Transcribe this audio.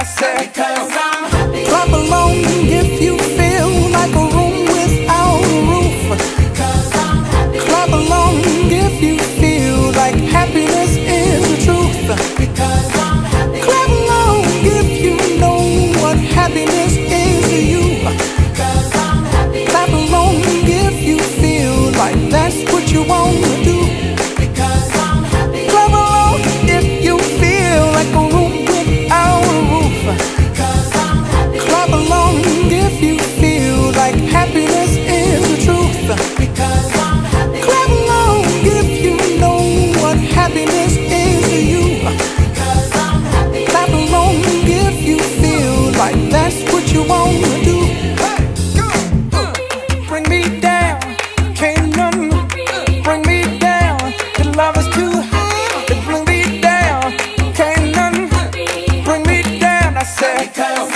I said, because I'm happy. clap along if you feel like a room without a roof. Because I'm happy. Clap along if you feel like happiness is the truth. Because I'm happy. Clap along if you know what happiness is to you. Because I'm happy. Clap along if you feel like that's what you want to do. Because I'm happy. Clap along if you feel like a room without a roof. Because I'm happy. Clap along if you feel like happiness is the truth. Because I'm happy. Clap along if you know what happiness is to you. Because I'm happy. Clap along if you feel like that's what you want to do. Bring me down, can't none bring me down. The love is too high to bring me down. Can't none bring me down. I said, Because